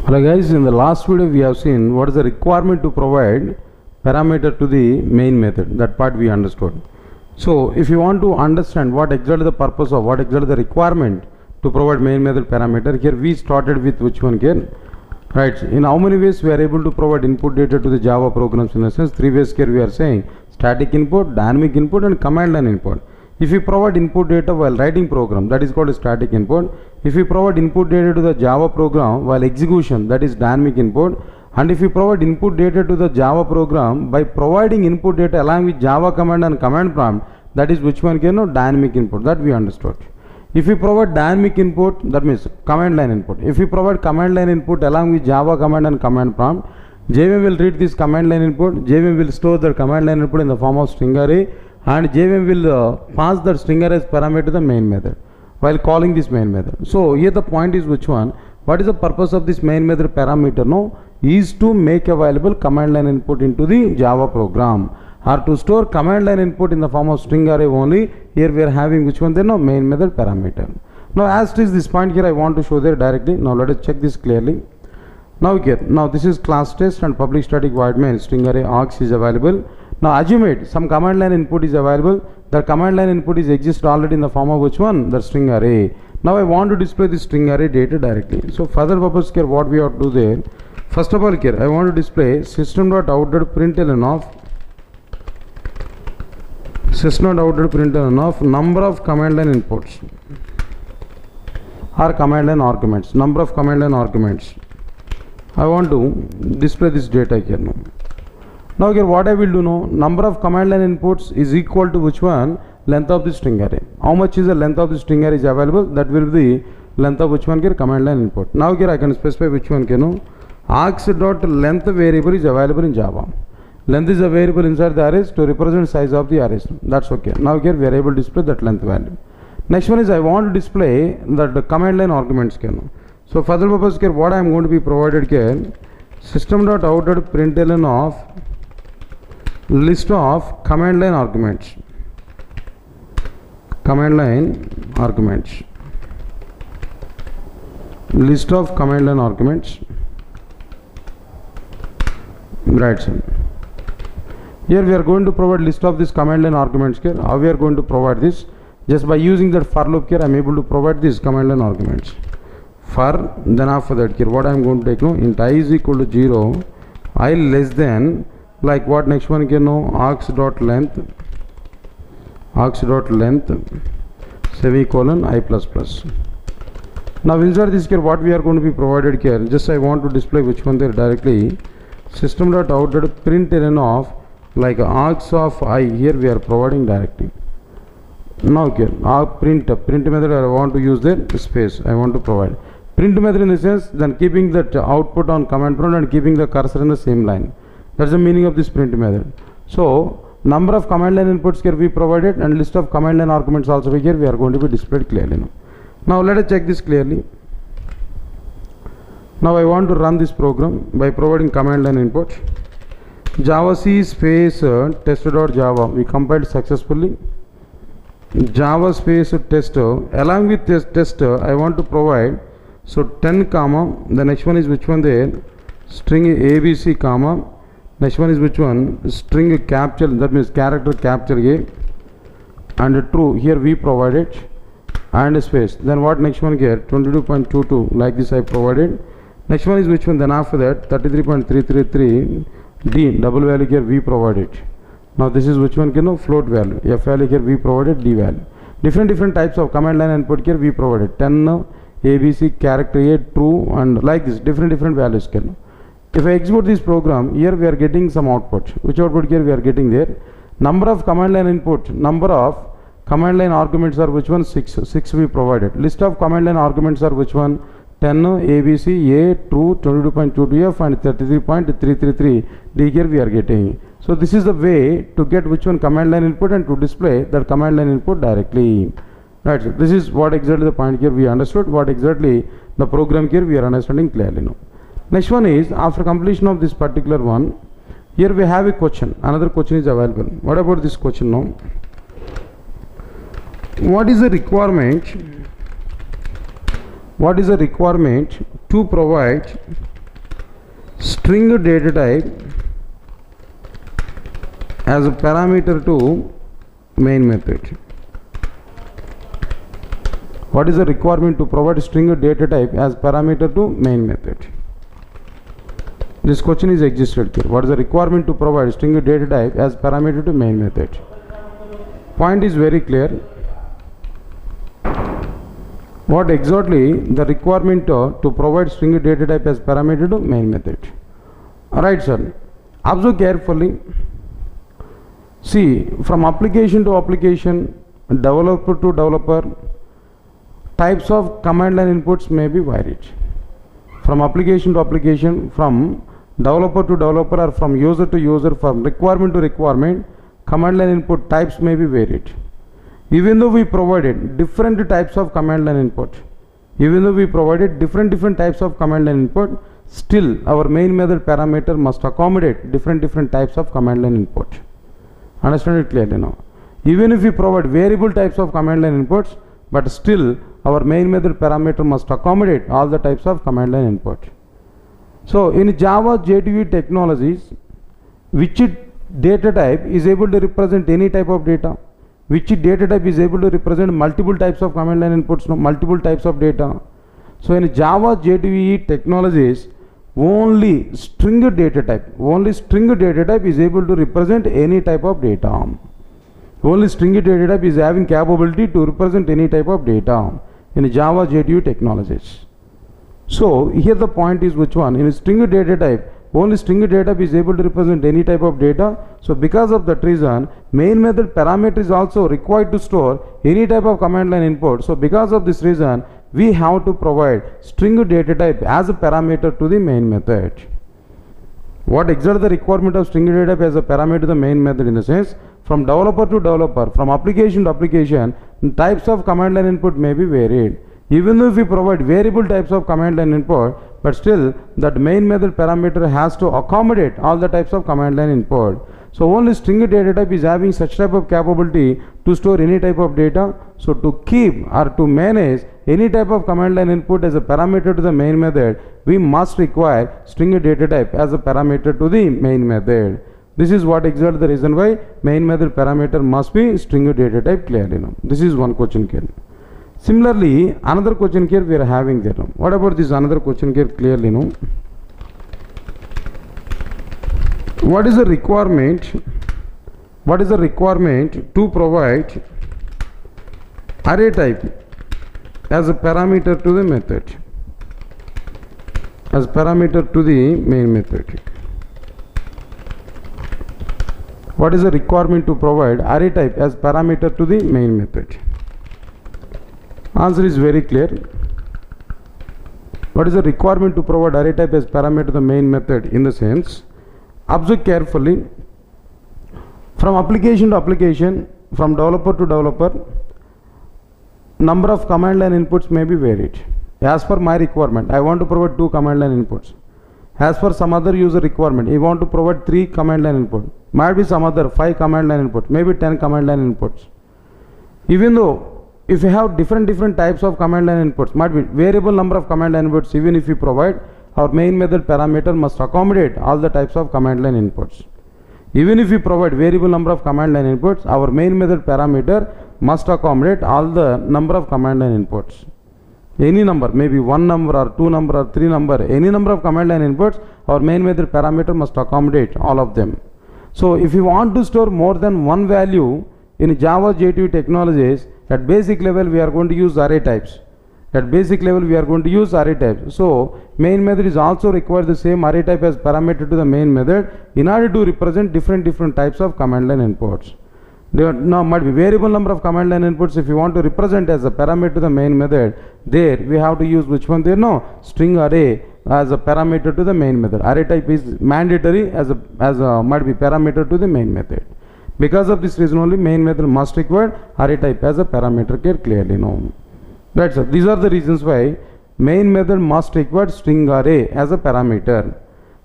Hello guys, in the last video we have seen what is the requirement to provide parameter to the main method. That part we understood. So if you want to understand what exactly the purpose of, what exactly the requirement to provide main method parameter, here we started with which one here? Right, in how many ways we are able to provide input data to the Java programs? In a sense, three ways here we are saying: static input, dynamic input and command line input. If you provide input data while writing program, that is called static input. If you provide input data to the Java program while execution, that is dynamic input. And if you provide input data to the Java program by providing input data along with Java command and command prompt, that is which one? Dynamic input. That we understood. If you provide dynamic input, that means command line input. If you provide command line input along with Java command and command prompt, JVM will read this command line input. JVM will store the command line input in the form of string array, and JVM will pass that string array as parameter to the main method while calling this main method. So here the point is which one? What is the purpose of this main method parameter? No, is to make available command line input into the Java program, or to store command line input in the form of string array only. Here we are having which one? Then no, main method parameter. Now as it is this point here, I want to show there directly. Now let us check this clearly. Now here, now this is class test and public static void main string array args is available. Now assume it some command line input is available. The command line input is exist already in the form of which one? The string array. Now I want to display the string array data directly. So further purpose here, what we have to do there? First of all here, I want to display system.out.println of number of command line inputs or command line arguments. Number of command line arguments. I want to display this data here now. Now here what I will do now, number of command line inputs is equal to which one? Length of the string array. How much is the length of the string array is available? That will be the length of which one here? Command line input. Now here I can specify which one here. Args.length variable is available in Java. Length is a variable inside the arrays to represent size of the arrays. That's okay. Now here we are able to display that length value. Next one is I want to display that command line arguments here. So for the purpose here, what I am going to be provided here, system.out.println of list of command line arguments. Command line arguments. List of command line arguments. Right, sir. Here we are going to provide list of this command line arguments here. How we are going to provide this? Just by using that for loop here, I am able to provide these command line arguments. For, then after that here, what I am going to take now? Int I is equal to 0, I less than, like what next one here now? args.length semicolon I plus plus. Now inside this here, what we are going to be provided here? Just I want to display which one there directly. System.out.println of like args of I, here we are providing directly. Now here print method I want to use the space I want to provide. Print method in the sense then keeping that output on command prompt and keeping the cursor in the same line. That's the meaning of this print method. So number of command line inputs here we provided and list of command line arguments also here we are going to be displayed clearly now. Now let us check this clearly. Now I want to run this program by providing command line input. Java C space test.java, we compiled successfully. Java space tester, along with this tester I want to provide, so 10 comma, the next one is which one there? String ABC comma, next one is which one? String capture, that means character capture A, and true, here we provided, and space. Then what next one here? 22.22, like this I provided. Next one is which one? Then after that 33.333 D, double value here we provided. Now this is which one? Float value. F value here we provided, D value. Different types of command line input here we provided. 10 ABC, character A, true, and like this different values. If I execute this program, here we are getting some output. Which output here we are getting there? Number of command line input, number of command line arguments are which one? 6 we provided. List of command line arguments are which one? 10 ABC, A, true, 22.22F and 33.333 D here we are getting. So this is the way to get which one command line input and to display that command line input directly. Right, so this is what exactly the point here we understood, what exactly the program here we are understanding clearly now. Next one is after completion of this particular one, here we have a question, another question is available. What about this question now? What is the requirement to provide string data type as a parameter to main method. What is the requirement to provide string data type as parameter to main method? This question is existed here. What is the requirement to provide string data type as parameter to main method? Point is very clear. What exactly the requirement to provide string data type as parameter to main method? Alright, sir. Observe carefully. See, from application to application, developer to developer, types of command line inputs may be varied. From application to application, from developer to developer, or from user to user, from requirement to requirement, command line input types may be varied. Even though we provided different types of command line input, different types of command line input, still our main method parameter must accommodate different types of command line input. Understand it clearly now? Even if we provide variable types of command line inputs, but still our main method parameter must accommodate all the types of command line input. So in Java J2EE technologies, which data type is able to represent any type of data? Which data type is able to represent multiple types of command line inputs, no, multiple types of data? So in Java J2EE technologies, only string data type is able to represent any type of data. Only string data type is having capability to represent any type of data in Java J2EE technologies. So here the point is which one? In string data type, only string data type is able to represent any type of data. So because of that reason, main method parameter is also required to store any type of command line input. So because of this reason, we have to provide string data type as a parameter to the main method. What exactly the requirement of string data type as a parameter to the main method? In the sense, from developer to developer, from application to application, types of command line input may be varied. Even though if we provide variable types of command line input, but still that main method parameter has to accommodate all the types of command line input. So only string data type is having such type of capability to store any type of data. So to keep or to manage any type of command line input as a parameter to the main method, we must require string data type as a parameter to the main method. This is what exactly the reason why main method parameter must be string data type clearly now. This is one question here. Similarly, another question here we are having there. What about this another question here clearly now? What is the requirement? What is the requirement to provide array type as a parameter to the method? As parameter to the main method. What is the requirement to provide array type as parameter to the main method? Answer is very clear. What is the requirement to provide array type as parameter to the main method? In the sense, observe carefully, from application to application, from developer to developer, number of command line inputs may be varied. As per my requirement, I want to provide 2 command line inputs. As per some other user requirement, you want to provide 3 command line input. Might be some other 5 command line input, maybe 10 command line inputs. Even though if you have different types of command line inputs, might be variable number of command line inputs, even if you provide, our main method parameter must accommodate all the types of command line inputs. Even if we provide variable number of command line inputs, our main method parameter must accommodate all the number of command line inputs. Any number, maybe 1 number or 2 number or 3 number, any number of command line inputs, our main method parameter must accommodate all of them. So if you want to store more than one value in Java J2EE technologies, at basic level we are going to use array types. So main method is also require the same array type as parameter to the main method in order to represent different types of command line inputs. There now might be variable number of command line inputs. If you want to represent as a parameter to the main method, there we have to use which one there? No, string array as a parameter to the main method. Array type is mandatory as a might be parameter to the main method. Because of this reason only main method must require array type as a parameter here clearly known. That's it. These are the reasons why main method must require string array as a parameter.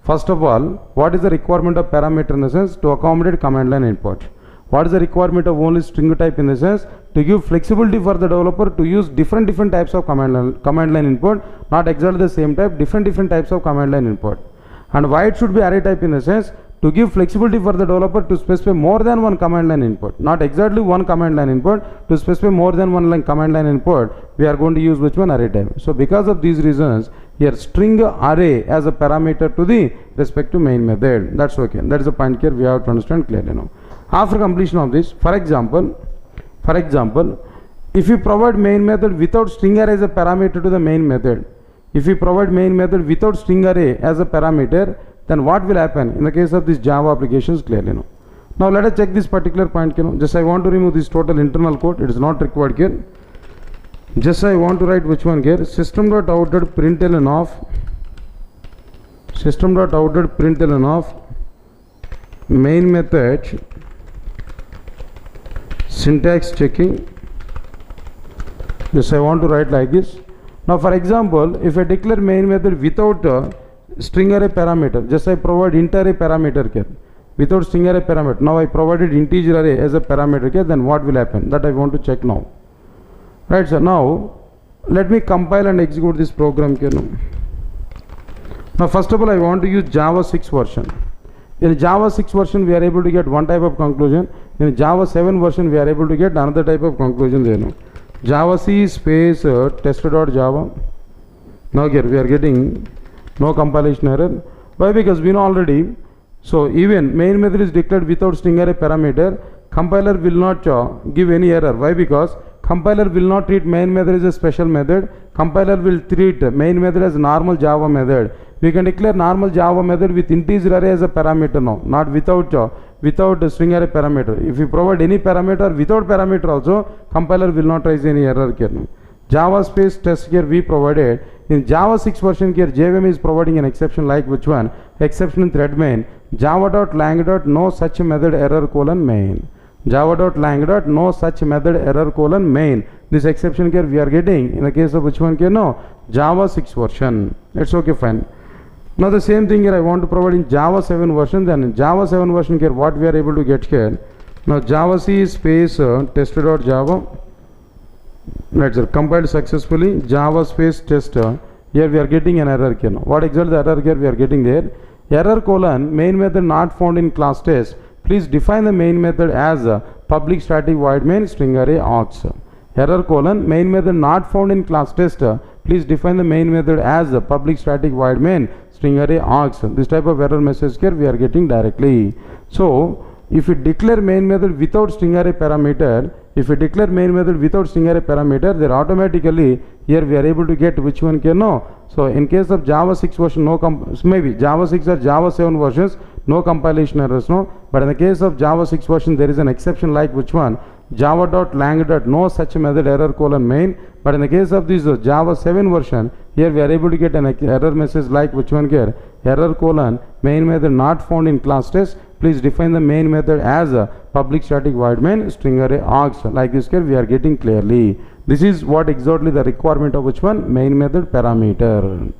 First of all, what is the requirement of parameter in the sense? To accommodate command line input. What is the requirement of only string type in the sense? To give flexibility for the developer to use different types of command line input, not exactly the same type, different types of command line input. And why it should be array type in the sense to give flexibility for the developer to specify more than one command line input, not exactly one command line input, to specify more than one command line input, we are going to use which one? Array type. So because of these reasons, here string array as a parameter to the respective main method. That's okay. That is the point here we have to understand clearly now. After completion of this, for example, if you provide main method without string array as a parameter to the main method, if you provide main method without string array as a parameter, then what will happen in the case of these Java applications clearly now. Now let us check this particular point. Just I want to remove this total internal code. It is not required here. Just I want to write which one here. System.out.println of main method syntax checking. Just I want to write like this. Now for example, if I declare main method without string array parameter, just I provide int array parameter here without string array parameter. Now I provided integer array as a parameter here, then what will happen? That I want to check now. Right, so now let me compile and execute this program here now. Now first of all, I want to use Java 6 version. In Java 6 version we are able to get one type of conclusion. In Java 7 version we are able to get another type of conclusion there now. Java C space test.java. Now here we are getting no compilation error. Why? Because we know already. So even main method is declared without string array parameter, compiler will not give any error. Why? Because compiler will not treat main method as a special method. Compiler will treat main method as normal Java method. We can declare normal Java method with integer array as a parameter now, not without string array parameter. If you provide any parameter without parameter also, compiler will not raise any error here now. Java space test here we provided. In Java 6 version here, JVM is providing an exception like which one? Exception in thread main. Java.lang. No such method error colon main. Java.lang. No such method error colon main. This exception here we are getting in the case of which one here? No, Java 6 version. It's okay, fine. Now the same thing here I want to provide in Java 7 version. Then in Java 7 version here what we are able to get here? Now Java C space test.java. Let's compiled successfully. Java space test. Here we are getting an error here. Now what exactly the error here we are getting there? Error colon main method not found in class test. Please define the main method as a public static void main string array aux. Error colon main method not found in class test. Please define the main method as a public static void main string array aux. This type of error message here we are getting directly. So if you declare main method without string array parameter, then automatically here we are able to get which one can no. So in case of Java 6 version, maybe Java 6 or Java 7 versions, no compilation errors, no. But in the case of Java 6 version, there is an exception like which one? Java.lang. No such method error colon main. But in the case of this Java 7 version, here we are able to get an error message like which one here? Error colon main method not found in class test. Please define the main method as a public static void main string array aux. Like this here we are getting clearly. This is what exactly the requirement of which one? Main method parameter.